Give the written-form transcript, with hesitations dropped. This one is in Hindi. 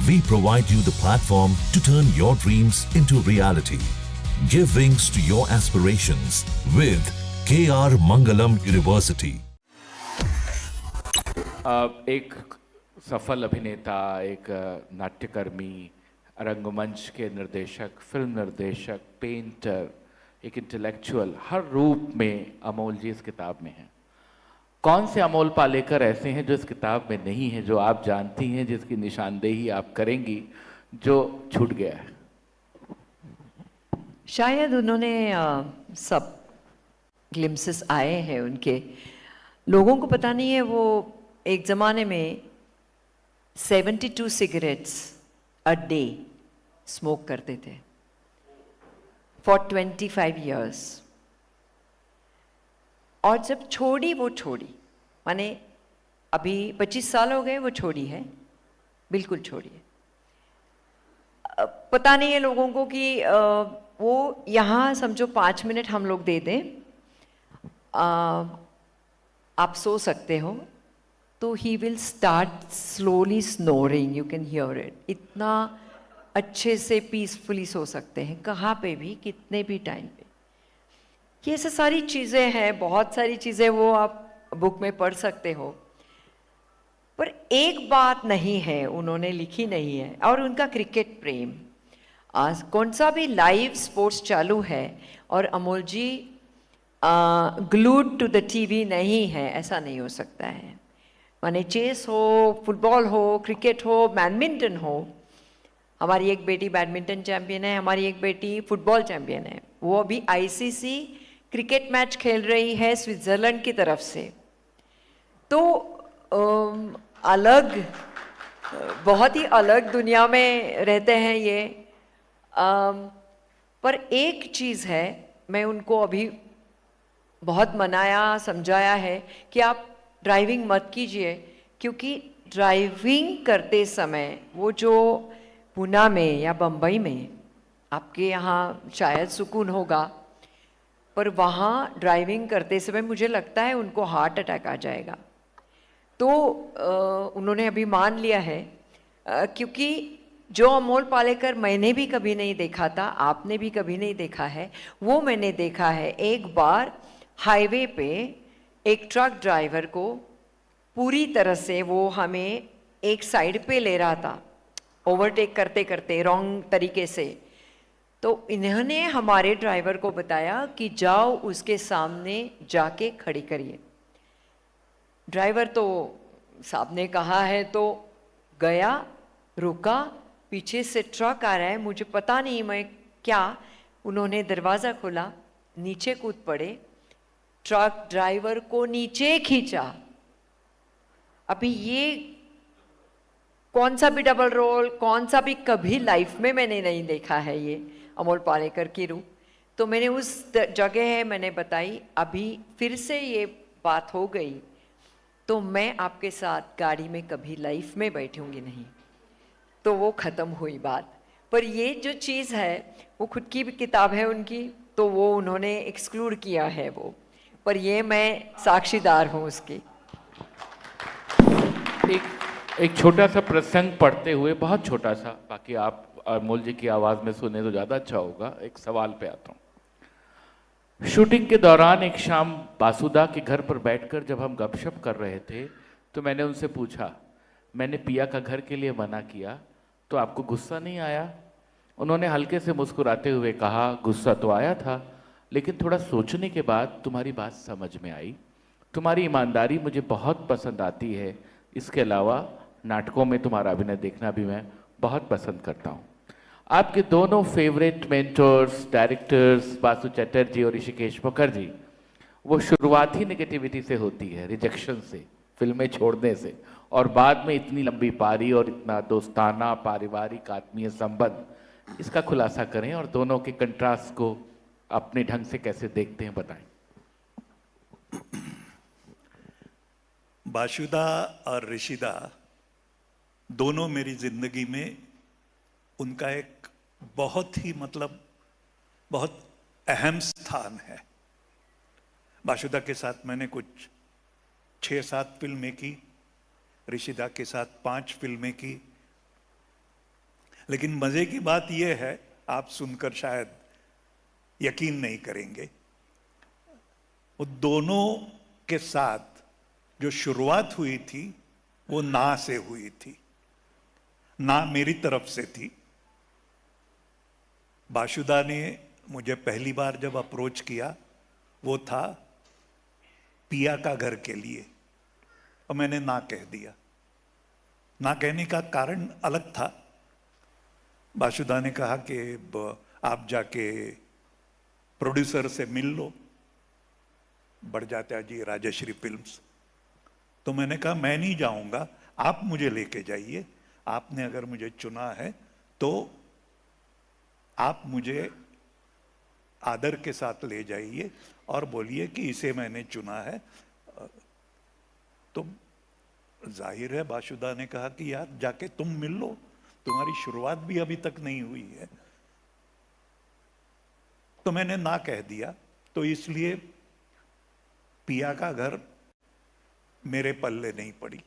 We provide you the platform to turn your dreams into reality. Give wings to your aspirations with KR Mangalam University. एक सफल अभिनेता, एक नाट्यकर्मी, रंगमंच के निर्देशक, फिल्म निर्देशक, पेंटर, एक इंटेलेक्चुअल, हर रूप में अमोल जी इस किताब में हैं। कौन से अमोल पालेकर ऐसे हैं जो इस किताब में नहीं है, जो आप जानती हैं, जिसकी निशानदेही आप करेंगी, जो छूट गया है? शायद उन्होंने सब ग्लिम्सेस आए हैं उनके, लोगों को पता नहीं है। वो एक ज़माने में 72 सिगरेट्स अ डे स्मोक करते थे फॉर 25 years। और जब छोड़ी वो छोड़ी, माने अभी 25 साल हो गए वो छोड़ी है, बिल्कुल छोड़ी है। पता नहीं है लोगों को कि वो यहाँ समझो 5 मिनट हम लोग दे दें, आप सो सकते हो, तो he will start slowly snoring, you can hear it. इतना अच्छे से पीसफुली सो सकते हैं कहाँ पे भी, कितने भी टाइम पे। ये ऐसे सारी चीज़ें हैं, बहुत सारी चीज़ें वो आप बुक में पढ़ सकते हो। पर एक बात नहीं है, उन्होंने लिखी नहीं है, और उनका क्रिकेट प्रेम। आज कौन सा भी लाइव स्पोर्ट्स चालू है और अमोल जी ग्लूड टू द टीवी नहीं है, ऐसा नहीं हो सकता है। माने चेस हो, फुटबॉल हो, क्रिकेट हो, बैडमिंटन हो। हमारी एक बेटी बैडमिंटन चैंपियन है, हमारी एक बेटी फुटबॉल चैंपियन है। वो अभी आईसीसी क्रिकेट मैच खेल रही है स्विट्ज़रलैंड की तरफ से। तो अलग, बहुत ही अलग दुनिया में रहते हैं ये। पर एक चीज़ है, मैं उनको अभी बहुत मनाया, समझाया है कि आप ड्राइविंग मत कीजिए, क्योंकि ड्राइविंग करते समय वो जो पुणे में या बम्बई में, आपके यहाँ शायद सुकून होगा, पर वहाँ ड्राइविंग करते समय मुझे लगता है उनको हार्ट अटैक आ जाएगा। तो उन्होंने अभी मान लिया है, क्योंकि जो अमोल पालेकर मैंने भी कभी नहीं देखा था, आपने भी कभी नहीं देखा है, वो मैंने देखा है। एक बार हाईवे पे एक ट्रक ड्राइवर को पूरी तरह से वो हमें एक साइड पे ले रहा था, ओवरटेक करते करते रॉन्ग तरीके से। तो इन्होंने हमारे ड्राइवर को बताया कि जाओ उसके सामने जाके खड़ी करिए। ड्राइवर तो साहब ने कहा है तो गया, रुका, पीछे से ट्रक आ रहा है, मुझे पता नहीं मैं क्या, उन्होंने दरवाज़ा खोला, नीचे कूद पड़े, ट्रक ड्राइवर को नीचे खींचा। अभी ये कौन सा भी डबल रोल, कौन सा भी, कभी लाइफ में मैंने नहीं देखा है ये अमोल पालेकर की रूप। तो मैंने उस जगह है मैंने बताई, अभी फिर से ये बात हो गई तो मैं आपके साथ गाड़ी में कभी लाइफ में बैठूंगी नहीं। तो वो ख़त्म हुई बात। पर ये जो चीज़ है वो खुद की भी किताब है उनकी, तो वो उन्होंने एक्सक्लूड किया है वो, पर ये मैं साक्षीदार हूँ उसकी। एक छोटा सा प्रसंग पढ़ते हुए, बहुत छोटा सा, बाकी आप अमोल जी की आवाज़ में सुने तो ज़्यादा अच्छा होगा। एक सवाल पे आता हूँ। शूटिंग के दौरान एक शाम बासुदा के घर पर बैठकर जब हम गपशप कर रहे थे, तो मैंने उनसे पूछा, मैंने पिया का घर के लिए मना किया तो आपको गुस्सा नहीं आया? उन्होंने हल्के से मुस्कुराते हुए कहा, गुस्सा तो आया था, लेकिन थोड़ा सोचने के बाद तुम्हारी बात समझ में आई। तुम्हारी ईमानदारी मुझे बहुत पसंद आती है। इसके अलावा नाटकों में तुम्हारा अभिनय देखना भी मैं बहुत पसंद करता हूँ। आपके दोनों favourite mentors, directors, Basu Chatterjee और ऋषिकेश मुखर्जी, वो शुरुआत ही नेगेटिविटी से होती है, रिजेक्शन से, फिल्में छोड़ने से, और बाद में इतनी लंबी पारी और इतना दोस्ताना, पारिवारिक, आत्मीय संबंध, इसका खुलासा करें और दोनों के कंट्रास्ट को अपने ढंग से कैसे देखते हैं, बताएं। बासुदा और ऋषिदा दोनों मेरी जिंदगी में उनका एक बहुत ही बहुत अहम स्थान है। बासुदा के साथ मैंने कुछ 6-7 फिल्में की, ऋषिदा के साथ 5 फिल्में की, लेकिन मजे की बात यह है, आप सुनकर शायद यकीन नहीं करेंगे, वो दोनों के साथ जो शुरुआत हुई थी वो ना से हुई थी। ना मेरी तरफ से थी। बाशुदा ने मुझे पहली बार जब अप्रोच किया वो था पिया का घर के लिए, और मैंने ना कह दिया। ना कहने का कारण अलग था। बाशुदा ने कहा कि आप जाके प्रोड्यूसर से मिल लो, बड़जात्या जी, राजश्री फिल्म्स। तो मैंने कहा मैं नहीं जाऊंगा, आप मुझे लेके जाइए। आपने अगर मुझे चुना है तो आप मुझे आदर के साथ ले जाइए और बोलिए कि इसे मैंने चुना है। तो जाहिर है बाशुदा ने कहा कि यार जाके तुम मिल लो, तुम्हारी शुरुआत भी अभी तक नहीं हुई है। तो मैंने ना कह दिया। तो इसलिए पिया का घर मेरे पल्ले नहीं पड़ी।